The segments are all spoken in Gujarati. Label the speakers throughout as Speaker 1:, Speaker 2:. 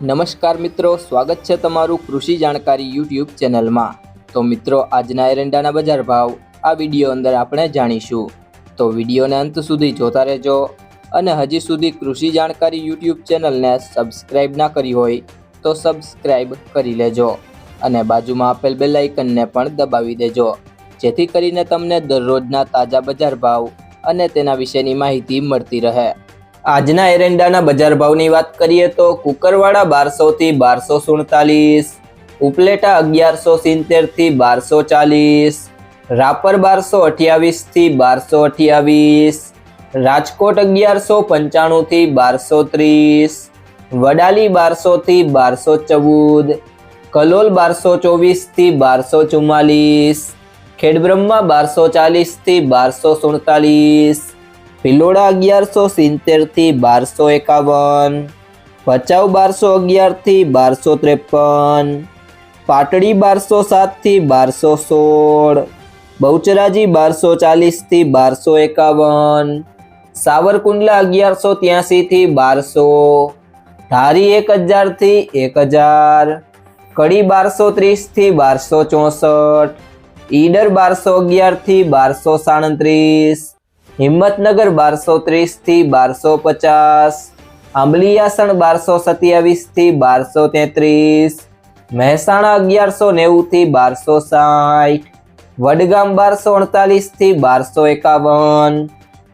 Speaker 1: નમસ્કાર મિત્રો, સ્વાગત છે તમારું કૃષિ જાણકારી યુટ્યુબ ચેનલમાં। તો મિત્રો, આજના એરંડાના બજાર ભાવ આ વિડીયો અંદર આપણે જાણીશું, તો વિડીયોને અંત સુધી જોતા રહેજો। અને હજી સુધી કૃષિ જાણકારી યુટ્યુબ ચેનલને સબસ્ક્રાઇબ ના કરી હોય તો સબસ્ક્રાઇબ કરી લેજો અને બાજુમાં આપેલ બેલ આઇકનને પણ દબાવી દેજો, જેથી કરીને તમને દરરોજના તાજા બજાર ભાવ અને તેના વિશેની માહિતી મળતી રહે। આજના એરંડાના બજાર ભાવની વાત કરીએ તો કુકરવાડા 1200 થી 1247, ઉપલેટા 1170 થી 1240, રાપર 1228 થી 1228, રાજકોટ 1195 થી 1230, વડાલી 1200 થી 1214, કલોલ 1224 થી 1244, ખેડબ્રહ્મા 1240 થી 1247, ભિલોડા 1170 થી 1251, ભચાઉ 1211 થી 1253, પાટડી 1207 થી 1216, બહુચરાજી 1240 થી 1251, સાવરકુંડલા 1183 થી 1200, ધારી 1000 થી 1000, કડી 1230 થી 1264, ઈડર 1211 થી 1237, હિંમતનગર 1230 થી 1250, આંબલિયાસણ 1227 થી 1233, મહેસાણા 1190 થી 1260, વડગામ 1248 થી 1251,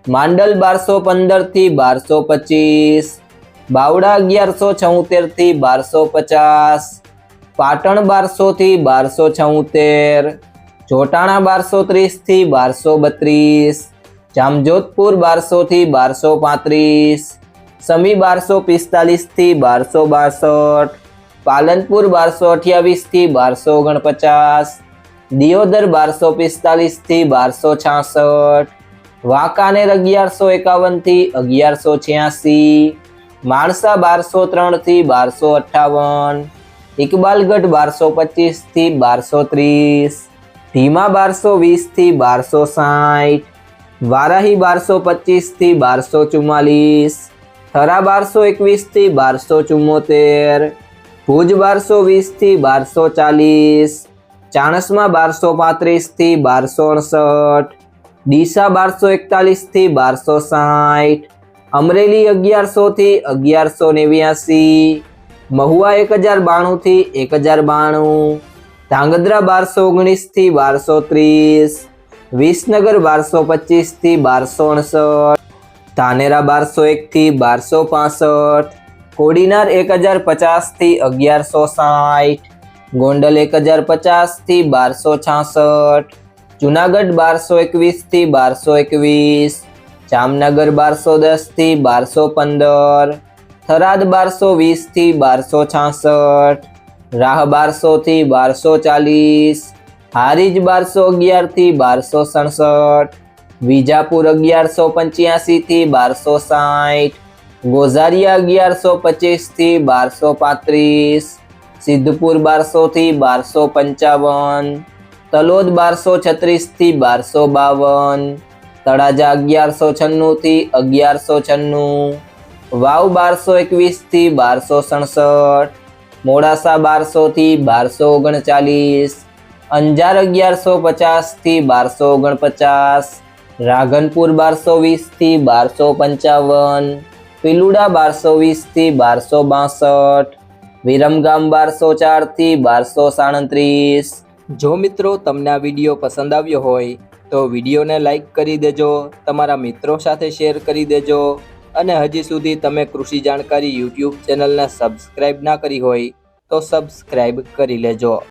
Speaker 1: માંડલ 1215 થી 1225, બાવડા 1176 થી 1250, પાટણ 1200 થી 1276, જોટાણા 1230 થી 1232, જામજોધપુર 1200 થી 1235, સમી 1245 થી 1262, પાલનપુર 1228 થી 1249, દિયોદર 1245 થી 1266, વાંકાનેર 1151 થી 1186, માણસા 1203 થી 1258, ઇકબાલગઢ 1225 થી 1230, ધીમા 1220 થી 1260, વારાહી 1225 થી 1244, થરા 1221 થી 1274, ભુજ 1220 થી 1240, ચાણસ્મા 1235 થી 1268, ડીસા 1241 થી 1260, અમરેલી 1100 થી 1189, મહુવા 1092 થી 1092, ધાંગધ્રા 1219 થી 1230, વિસનગર 1225 થી 1268, ધાનેરા 1201 થી 1265, કોડીનાર 1050 થી 1160, ગોંડલ 1050 થી 1266, જુનાગઢ 1221 થી 1221, જામનગર 1210 થી 1215, થરાદ 1220 થી 1266, રાહ 1200 થી 1240, હારીજ 1211 થી 1267, વિજાપુર 1185 થી 1260, ગોઝારિયા 1125 થી 1235, સિદ્ધપુર 1200 થી 1255, તલોદ 1236 થી 1252, તળાજા 1196 થી 1196, વાવ 1221 થી 1267, મોડાસા 1200 થી 1239, અંજાર 1150 થી 1249, રાધનપુર 1220 થી 1255, પિલુડા 1220 થી 1262, વિરમગામ 1204 થી 1237। જો મિત્રો, તમને આ વિડીયો પસંદ આવ્યો હોય તો વિડીયોને લાઈક કરી દેજો, તમારા મિત્રો સાથે શેર કરી દેજો અને હજી સુધી તમે કૃષિ જાણકારી યુટ્યુબ ચેનલને સબસ્ક્રાઇબ ના કરી હોય તો સબસ્ક્રાઇબ કરી લેજો।